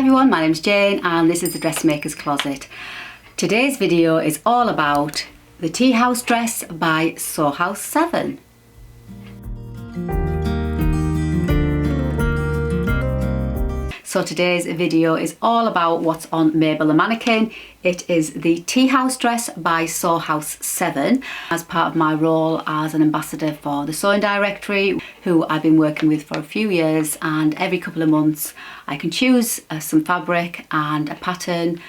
everyone, my name's Jane and this is the Dressmakers Closet. Today's video is all about the tea house dress by Sew House 7. So today's video is all about what's on Mabel the Mannequin. It is the tea house dress by Sew House 7 as part of my role as an ambassador for the Sewing Directory, who I've been working with for a few years, and every couple of months I can choose some fabric and a pattern,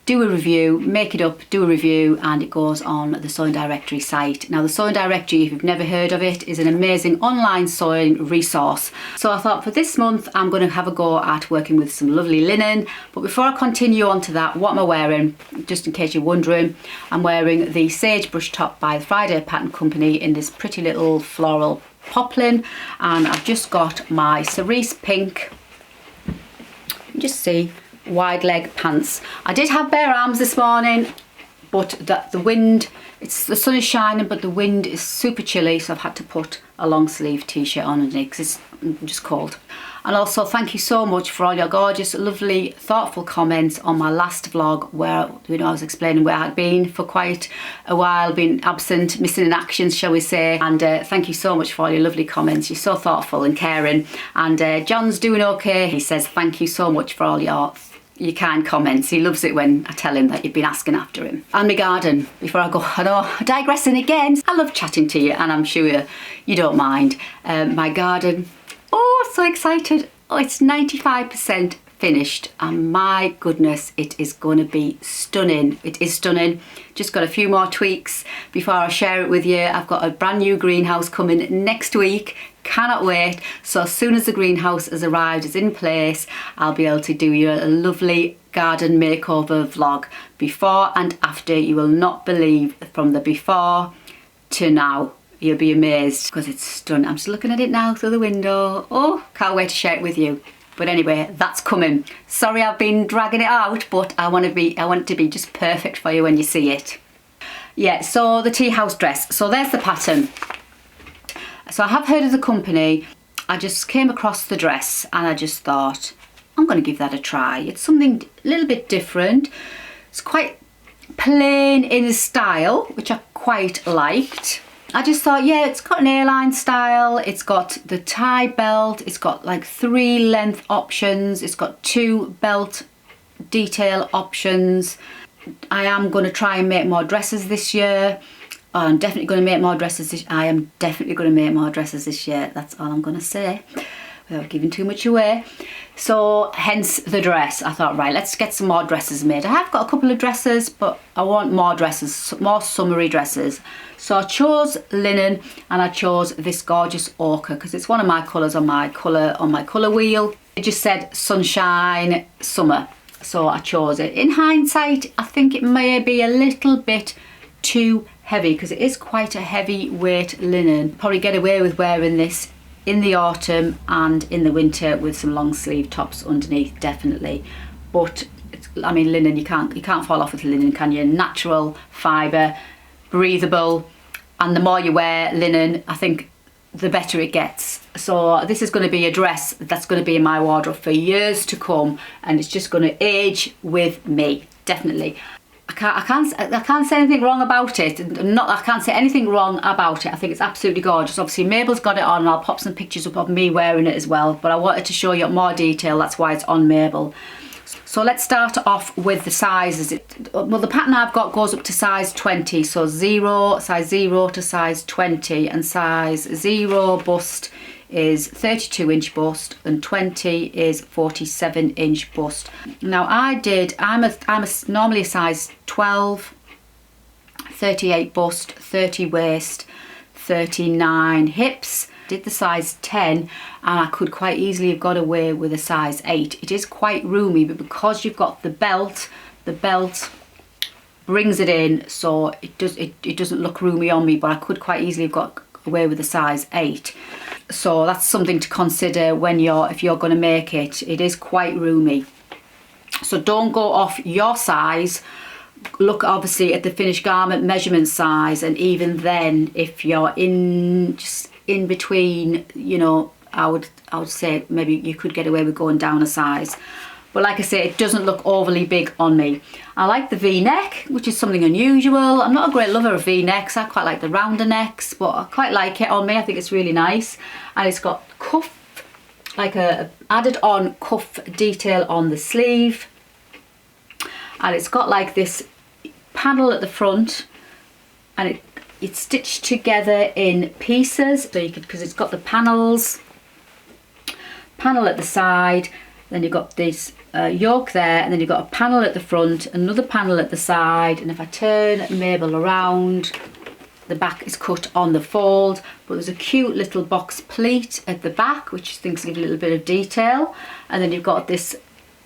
do a review, make it up, do a review, and it goes on the Sewing Directory site. Now the Sewing Directory, if you've never heard of it, is an amazing online sewing resource. So I thought for this month I'm going to have a go at working with some lovely linen. But before I continue on to that, what am I wearing? Just in case you're wondering, I'm wearing the Sagebrush top by the Friday Pattern Company in this pretty little floral poplin, and I've just got my cerise pink, just see, wide leg pants. I did have bare arms this morning, but the wind, the sun is shining but the wind is super chilly, so I've had to put a long sleeve t-shirt on underneath because it's just cold. And also thank you so much for all your gorgeous, lovely, thoughtful comments on my last vlog where I was explaining where I'd been for quite a while, been absent, missing in action, shall we say. And thank you so much for all your lovely comments. You're so thoughtful and caring. And John's doing okay. He says thank you so much for all your kind comments. He loves it when I tell him that you've been asking after him. And my garden, before I go, I know, digressing again. I love chatting to you and I'm sure you don't mind. My garden, oh, so excited. Oh, it's 95% finished and my goodness, it is going to be stunning. It is stunning. Just got a few more tweaks before I share it with you. I've got a brand new greenhouse coming next week. Cannot wait. So as soon as the greenhouse has arrived, is in place, I'll be able to do you a lovely garden makeover vlog before and after. You will not believe from the before to now. You'll be amazed because it's stunning. I'm just looking at it now through the window. Oh, can't wait to share it with you. But anyway, that's coming. Sorry I've been dragging it out, but I want it to be just perfect for you when you see it. Yeah, so the tea house dress. So there's the pattern. So I have heard of the company. I just came across the dress and I just thought, I'm going to give that a try. It's something a little bit different. It's quite plain in style, which I quite liked. I just thought, yeah, it's got an A-line style, it's got the tie belt, it's got like 3 length options, it's got 2 belt detail options. I am going to try and make more dresses this year. I'm definitely going to make more dresses I am definitely going to make more dresses this year. That's all I'm going to say without giving too much away. So hence the dress. I thought, right, let's get some more dresses made. I have got a couple of dresses, but I want more dresses, more summery dresses. So I chose linen and I chose this gorgeous ochre because it's one of my colours on my colour wheel. It just said sunshine summer, so I chose it. In hindsight, I think it may be a little bit too heavy because it is quite a heavy weight linen. Probably get away with wearing this in the autumn and in the winter with some long sleeve tops underneath, definitely. But I mean, linen, you can't fall off with linen, can you? Natural fibre, breathable, and the more you wear linen, I think the better it gets. So this is going to be a dress that's going to be in my wardrobe for years to come, and it's just going to age with me, definitely. I can't say anything wrong about it. I can't say anything wrong about it. I think it's absolutely gorgeous. Obviously Mabel's got it on and I'll pop some pictures up of me wearing it as well, but I wanted to show you more detail, that's why it's on Mabel. So let's start off with the sizes. Well, the pattern I've got goes up to size 20, so size 0 to size 20, and size 0 bust is 32-inch bust and 20 is 47-inch bust. Now I'm normally a size 12, 38 bust, 30 waist, 39 hips. Did the size 10 and I could quite easily have got away with a size 8. It is quite roomy, but because you've got the belt brings it in, so it doesn't look roomy on me, but I could quite easily have got away with a size 8. So that's something to consider when if you're going to make it. It is quite roomy. So don't go off your size. Look obviously at the finished garment measurement size, and even then if you're just in between, you know, I would say maybe you could get away with going down a size. but like I say, it doesn't look overly big on me. I like the V-neck, which is something unusual. I'm not a great lover of V-necks. I quite like the rounder necks, but I quite like it on me. I think it's really nice. And it's got cuff, like a added on cuff detail on the sleeve. And it's got like this panel at the front, and it's stitched together in pieces, so you could, because it's got the panel at the side, then you've got this yoke there, and then you've got a panel at the front, another panel at the side, and if I turn Mabel around, the back is cut on the fold, but there's a cute little box pleat at the back, which I think gives a little bit of detail, and then you've got this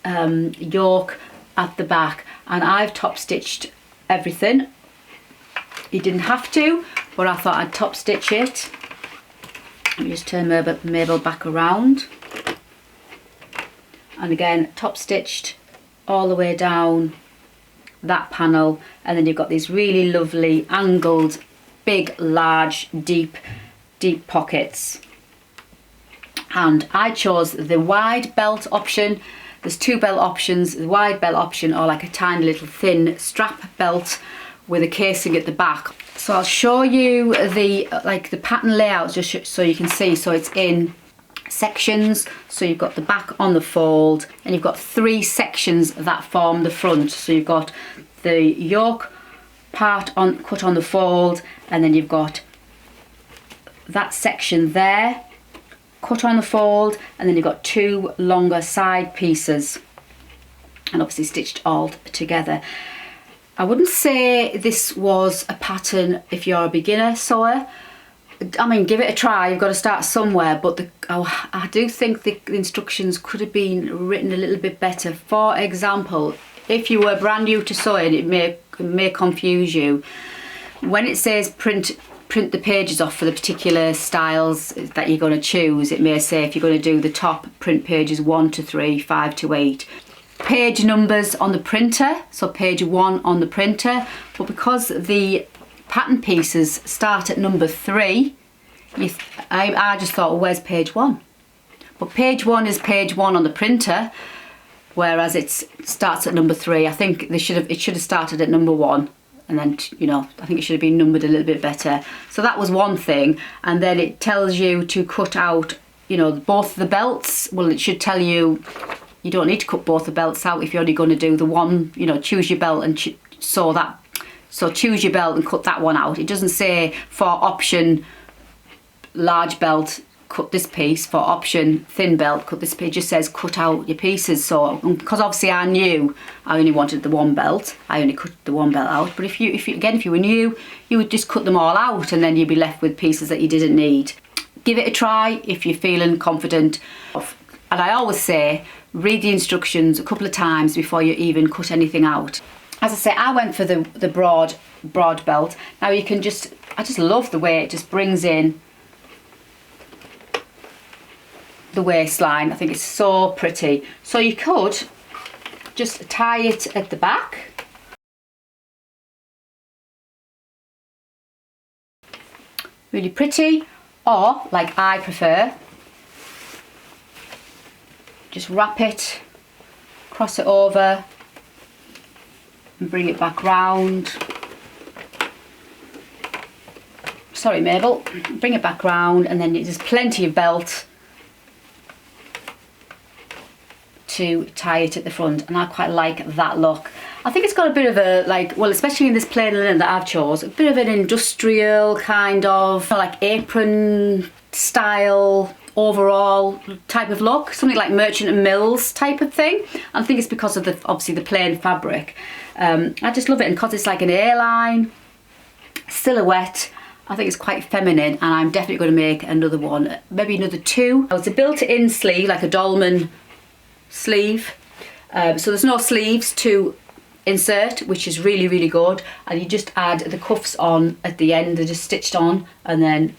yoke at the back, and I've top stitched everything. You didn't have to, but I thought I'd top stitch it. Let me just turn Mabel back around. And again, top stitched all the way down that panel, and then you've got these really lovely angled, big, large, deep pockets. And I chose the wide belt option. There's two belt options, the wide belt option or like a tiny little thin strap belt with a casing at the back. So I'll show you the pattern layout just so you can see. So it's in sections, so you've got the back on the fold, and you've got 3 sections that form the front. So you've got the yoke part cut on the fold, and then you've got that section there cut on the fold, and then you've got 2 longer side pieces, and obviously stitched all together. I wouldn't say this was a pattern if you're a beginner sewer. I mean, give it a try, you've got to start somewhere, but I do think the instructions could have been written a little bit better. For example, if you were brand new to sewing, it may confuse you. When it says print the pages off for the particular styles that you're going to choose, it may say if you're going to do the top, print pages 1 to 3, 5 to 8. Page numbers on the printer, so page 1 on the printer, but because the pattern pieces start at number 3, I just thought, well, where's page 1? But page 1 is page 1 on the printer, whereas it starts at number 3. I think it should have started at number 1, and then, you know, I think it should have been numbered a little bit better. So that was one thing. And then it tells you to cut out, you know, both the belts. Well, it should tell you you don't need to cut both the belts out if you're only going to do the one, you know, choose your belt and sew that. So choose your belt and cut that one out. It doesn't say for option large belt, cut this piece, for option thin belt, cut this piece. It just says cut out your pieces. So because obviously I knew I only wanted the one belt, I only cut the one belt out. But if you were new, you would just cut them all out, and then you'd be left with pieces that you didn't need. Give it a try if you're feeling confident. And I always say, read the instructions a couple of times before you even cut anything out. As I say, I went for the broad belt. Now you can I just love the way it just brings in the waistline. I think it's so pretty. So you could just tie it at the back. Really pretty. Or, like I prefer, just wrap it, cross it over, and bring it back round. Sorry, Mabel. Bring it back round, and then there's plenty of belt to tie it at the front, and I quite like that look. I think it's got a bit of a, like, well, especially in this plain linen that I've chose, a bit of an industrial kind of like apron style overall type of look, something like Merchant and Mills type of thing. I think it's because of obviously the plain fabric. I just love it, and because it's like an A-line silhouette, I think it's quite feminine, and I'm definitely going to make another one, maybe another 2. It's a built-in sleeve, like a dolman sleeve, so there's no sleeves to insert, which is really, really good. And you just add the cuffs on at the end. They're just stitched on and then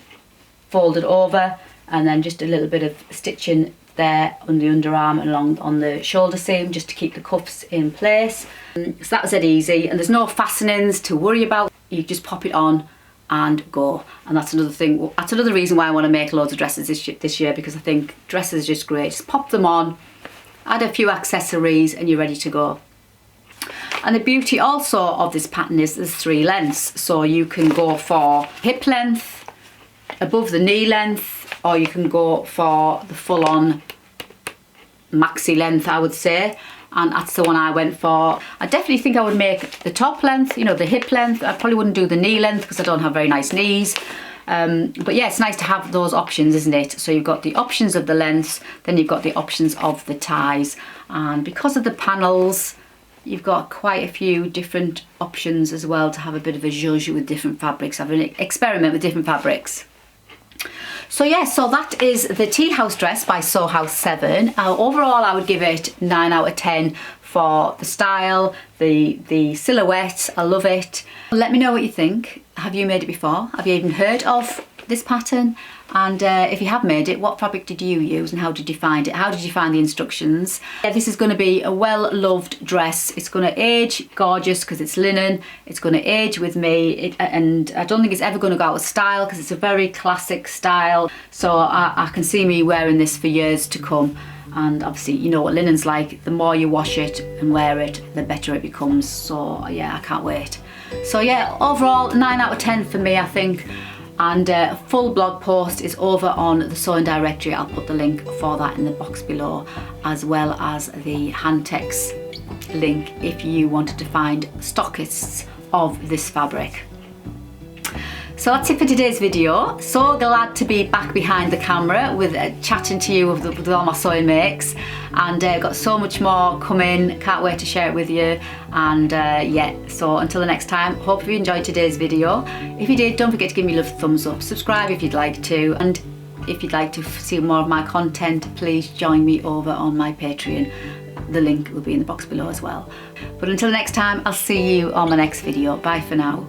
folded over, and then just a little bit of stitching there on the underarm and along on the shoulder seam, just to keep the cuffs in place. So that was dead easy, and there's no fastenings to worry about. You just pop it on and go. And that's another thing, that's another reason why I want to make loads of dresses this year, because I think dresses are just great. Just pop them on add a few accessories and you're ready to go. And the beauty also of this pattern is there's 3 lengths, so you can go for hip length, above the knee length, or you can go for the full-on maxi length, I would say, and that's the one I went for. I definitely think I would make the top length, you know, the hip length. I probably wouldn't do the knee length because I don't have very nice knees. But yeah, it's nice to have those options, isn't it? So you've got the options of the lengths, then you've got the options of the ties, and because of the panels, you've got quite a few different options as well to have a bit of a zhuzh with different fabrics, have an experiment with different fabrics. So yeah, so that is the Tea House dress by Sew House 7. Overall, I would give it 9 out of 10 for the style, the silhouette. I love it. Let me know what you think. Have you made it before? Have you even heard of this pattern? And if you have made it, what fabric did you use and how did you find it? How did you find the instructions? This is going to be a well-loved dress. It's going to age gorgeous because it's linen. It's going to age with me, and I don't think it's ever going to go out of style because it's a very classic style. So I can see me wearing this for years to come. And obviously, you know what linen's like. The more you wash it and wear it, the better it becomes. So yeah, I can't wait. So yeah, overall 9 out of 10 for me, I think. And a full blog post is over on the sewing directory. I'll put the link for that in the box below, as well as the Handtex link if you wanted to find stockists of this fabric. So that's it for today's video. So glad to be back behind the camera with chatting to you with all my sewing makes, and got so much more coming. Can't wait to share it with you. And yeah, so until the next time, hope you enjoyed today's video. If you did, don't forget to give me a little thumbs up, subscribe if you'd like to, and if you'd like to see more of my content, please join me over on my Patreon. The link will be in the box below as well. But until next time, I'll see you on my next video. Bye for now.